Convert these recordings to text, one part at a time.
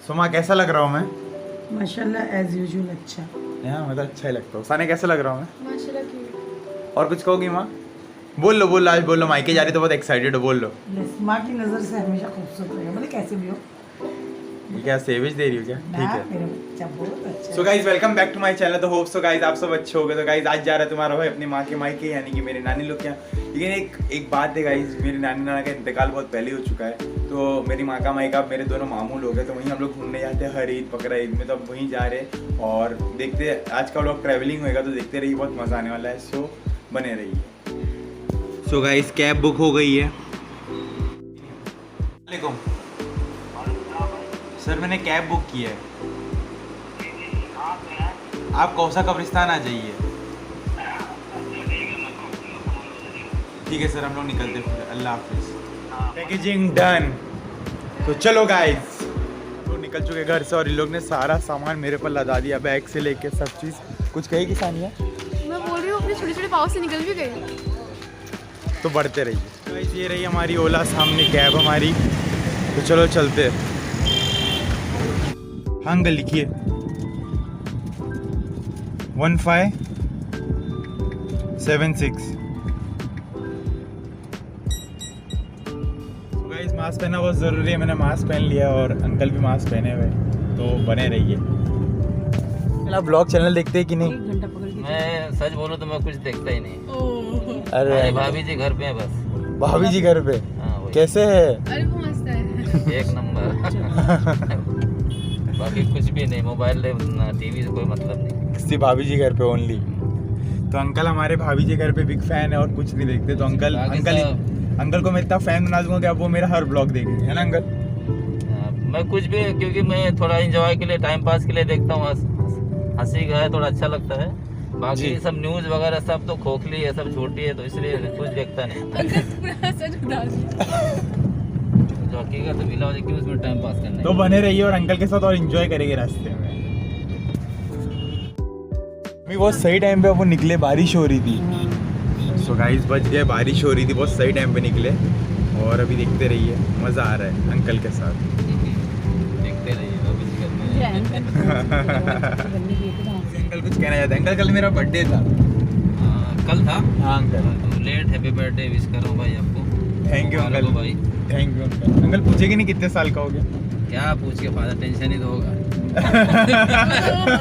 सुमा कैसा लग रहा हूँ मैं? माशाल्लाह एज यूजुअल अच्छा। यार मैं तो अच्छा ही लगता हूँ। साने कैसा लग रहा हूँ मैं? माशाल्लाह क्यूट। और कुछ कहोगी माँ? बोल लो आज बोल लो। मायके जा रही तो बहुत एक्साइटेड हो, बोल लो। माँ की नज़र से हमेशा खूबसूरत रहेगा, मतलब कैसे भी हो। ये क्या सेवेज दे रही हो क्या? ठीक है। मेरा बच्चा बहुत अच्छा। So guys welcome back to my channel. तो होप सो गाइज आप सब अच्छे हो गए। तो गाइज आज जा रहा है तुम्हारा भाई अपनी माँ के मायके, यानी कि मेरे नानी लोग के यहाँ। लेकिन एक बात है गाइज, मेरी नानी नाना का इंतकाल बहुत पहले हो चुका है। तो मेरी माँ का मायका मेरे दोनों मामू लोग हैं, तो वहीं हम लोग घूमने जाते हैं हर ईद बकरा ईद में। तो अब वहीं जा रहे हैं और देखते हैं आज का लोग ट्रैवलिंग होएगा, तो देखते रहिए, बहुत मज़ा आने वाला है। सो बने रहिए। सो गाइज कैब बुक हो गई है। वालेकुम सर, मैंने कैब बुक की है। आप कौसा कब्रिस्तान आ जाइए। ठीक है सर, हम लोग निकलते फिर। अल्लाह हाफिज़। Packaging done. तो चलो गाइस, तो निकल चुके घर से और इन लोग ने सारा सामान मेरे पर लदा दिया, बैग से लेके सब चीज़। कुछ कहेगी सानिया? मैं बोल रही हूँ अपने छोटे छोटे पाँव से निकल भी गई। तो बढ़ते रहिए गाइस। ये रही हमारी ओला, सामने कैब हमारी। तो चलो चलते। हाँ अंकल लिखिए 1576। गाइस मास्क पहनना बहुत ज़रूरी है। मैंने मास्क पहन लिया और अंकल भी मास्क पहने हुए, तो बने रहिए। आप ब्लॉग चैनल देखते हैं कि नहीं? मैं सच बोलूं तो मैं कुछ देखता ही नहीं। अरे भाभी जी घर पे हैं बस। भाभी जी घर पे? हाँ, वही। कैसे है? अरे वो मस्त है। एक नंबर। बाकी कुछ भी नहीं, मोबाइल टीवी से कोई मतलब नहीं। किसी भाभी जी घर पे ओनली। तो अंकल हमारे भाभी जी घर पे बिग फैन है और कुछ नहीं देखते। तो अंकल को मैं इतना फैन बना दूंगा कि अब वो मेरा हर ब्लॉग देखेंगे, है ना अंकल? मैं कुछ भी, क्योंकि मैं थोड़ा एंजॉय के लिए, टाइम पास के लिए देखता हूँ। हंसी का है, थोड़ा अच्छा लगता है। बाकी सब न्यूज वगैरह सब तो खोखली है, सब छोटी है, तो इसलिए कुछ देखता नहीं। पूरा सच बता रही। जो हकीकत मिला हो कि उसमें टाइम पास करना है। तो बने रहिए और अंकल के साथ और एंजॉय करेंगे रास्ते में। बहुत सही टाइम पे वो निकले, बारिश हो रही थी। सो गाइस बच गए, बारिश हो रही थी, बहुत सही टाइम पे निकले। और अभी देखते रहिए, मज़ा आ रहा है अंकल के साथ। देखते रहिए। अंकल कुछ कहना चाहते हैं? अंकल कल मेरा बर्थडे था। कल था? हाँ अंकल। तो लेट हैप्पी बर्थडे विश कर रहा हूँ भाई आपको। Thank you uncle. भाई थैंक यू अंकल। अंकल पूछेगी नहीं कितने साल का हो गया? क्या पूछ के फायदा, टेंशन ही तो होगा।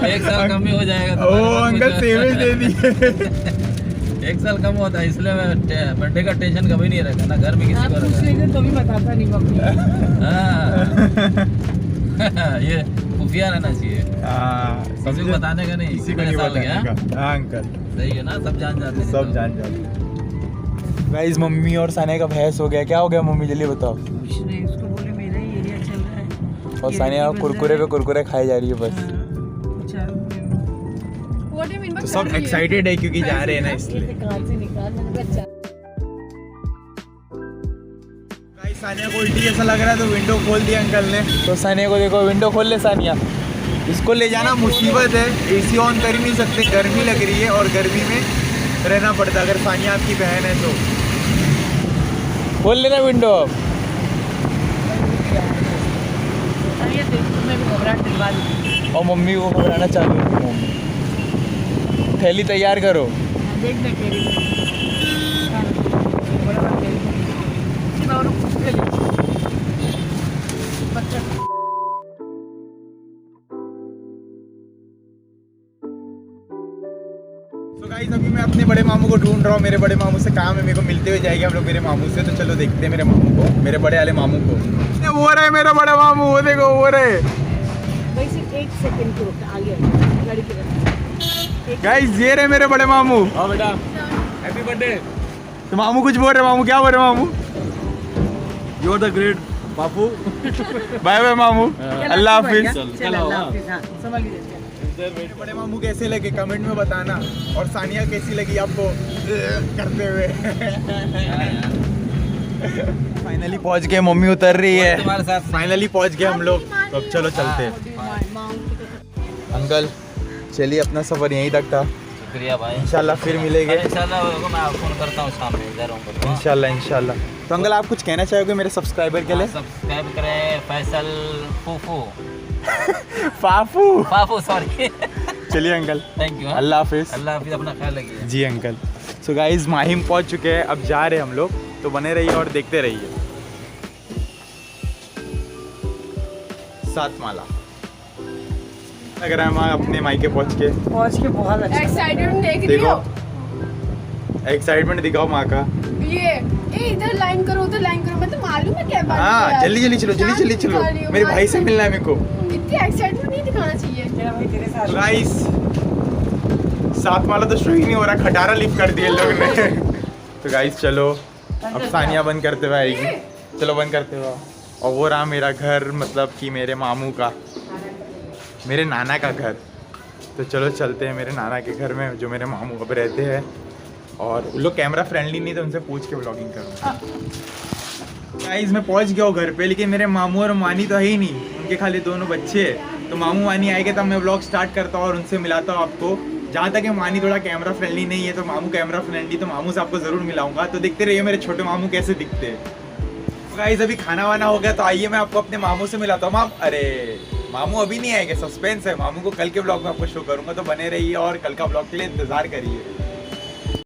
एक साल कम ही हो जाएगा तो। ओ अंकल सेवेज दे दिए। एक साल कम होता है, इसलिए मैं बर्थडे का टेंशन कभी नहीं रखा ना, घर में किसी को रखा। तो भी बताता नहीं मम्मी। हाँ। ये खुफिया रहना चाहिए। किसी को बताने का नहीं। किसी को नहीं बताने का। हाँ अंकल सही है ना, सब जान जाते हैं। सब जान जाते। गाइस मम्मी और सानिया का बहस हो गया। क्या हो गया मम्मी, जल्दी बताओ। कुछ नहीं, उसको बोले मेरा ही एरिया चल रहा है और सानिया कुरकुरे पे कुरकुरे खाई जा रही है बस। What do you mean by तो सब कर रही है? एक्साइटेड है क्योंकि जा रहे हैं ना, इसलिए। कार से निकाल, मैंने कहा अच्छा। गाइस सानिया को उल्टी जैसा लग रहा है तो विंडो खोल दिया अंकल ने। तो सानिया को देखो, विंडो खोल ले सानिया। इसको ले जाना मुसीबत है, एसी ऑन कर ही नहीं सकते, गर्मी लग रही है और गर्मी में रहना पड़ता। अगर सानिया आपकी बहन है तो खोल लेना विंडो। ये देखो, मैं भी घबराहट दिलवा दी। और मम्मी को घबराना चालू है। मम्मी थैली तैयार करो। देख देख मेरी बड़ा बड़ा तेरी मैं और कुछ ले ले बच्चा। तो गाइस अभी मैं अपने बड़े मामू को ढूंढ रहा हूँ। मेरे बड़े मामू से काम है, मेरे को मिलते हुए जाएंगे हम लोग मेरे मामू से। तो चलो देखते हैं मेरे मामू को, मेरे बड़े वाले मामू को। वो रहे मेरा बड़ा मामू, वो देखो वो रहे। वैसे एक सेकंड को रुक, आगे गाड़ी की तरफ। गाइस ये रहे मेरे बड़े मामू। हाँ बेटा, हैप्पी बर्थडे। तो मामू कुछ बोल रहे? मामू क्या बोल रहे? मामू यू आर द ग्रेट बापू। बाय बाय मामू, अल्लाह हाफिज। चल अल्लाह हाफिज। हाँ समझ लीजिए। मेरे बड़े मामू कैसे लगे कमेंट में बताना, और सानिया कैसी लगी आपको करते हुए। फाइनली पहुंच गए, मम्मी उतर रही है। तुम्हारे साथ फाइनली पहुंच गए हम लोग। तो अब चलो चलते हैं। अंकल चलिए, अपना सफर यहीं तक था। शुक्रिया भाई। इंशाल्लाह फिर मिलेंगे। इंशाल्लाह मैं आपको फोन करता हूँ शाम में, इधर हूँ। इंशाल्लाह। तो अंकल आप कुछ कहना चाहोगे मेरे सब्सक्राइबर के लिए? सब्सक्राइब करें फैसल फूफू। पापू। पापू सॉरी। चलिए अंकल, थैंक यू। अल्लाह हाफिज। अल्लाह हाफिज, अपना ख्याल रखिए। जी अंकल। सो गाइज माहिम पहुंच चुके हैं, अब जा रहे हैं हम लोग, तो बने रहिए और देखते रहिए। सातमाला लग रहा है मैं अपने मायके पहुंच के बहुत अच्छा। एक्साइटेड देख रही देखो, हो एक्साइटमेंट दिखाओ माँ का। ये इधर लाइन करो उधर लाइन करो, मैं तो मालूम है क्या बात है हाँ यार। जल्दी जल्दी चलो, जल्दी जल्दी चलो, दिखा रही हो, मेरे भाई से मालूम मिलना है मेरे को। है। इतनी एक्साइटमेंट नहीं दिखाना चाहिए। मेरा भाई तेरे साथ। गाइस सातमाला तो शुरू ही नहीं हो रहा, खटारा लिफ्ट कर दिए लोग ने। तो गाइस चलो, अब सानिया बंद करते हुए आएगी, चलो बंद करते हुए। और वो रहा मेरा घर, मतलब कि मेरे मामू का, मेरे नाना का घर। तो चलो चलते हैं मेरे नाना के घर में, जो मेरे मामू अब रहते हैं। और उन लोग कैमरा फ्रेंडली नहीं, तो उनसे पूछ के व्लॉगिंग करूँगा। गाइस मैं पहुंच गया हूँ घर पे, लेकिन मेरे मामू और मानी तो है ही नहीं, उनके खाली दोनों बच्चे हैं। तो मामू मानी आएंगे तब मैं व्लॉग स्टार्ट करता हूँ और उनसे मिलाता हूँ आपको। जहाँ तक है मानी थोड़ा कैमरा फ्रेंडली नहीं है, तो मामू कैमरा फ्रेंडली, तो मामू से आपको ज़रूर मिलाऊंगा। तो देखते रहिए मेरे छोटे मामू कैसे दिखते हैं। गाइस अभी खाना वाना हो गया, तो आइए मैं आपको अपने मामू से मिलाता हूँ। अरे मामू अभी नहीं आएंगे, सस्पेंस है, मामू को कल के ब्लॉग में आपको शो करूंगा, तो बने रहिए और कल का ब्लॉग के लिए इंतजार करिए।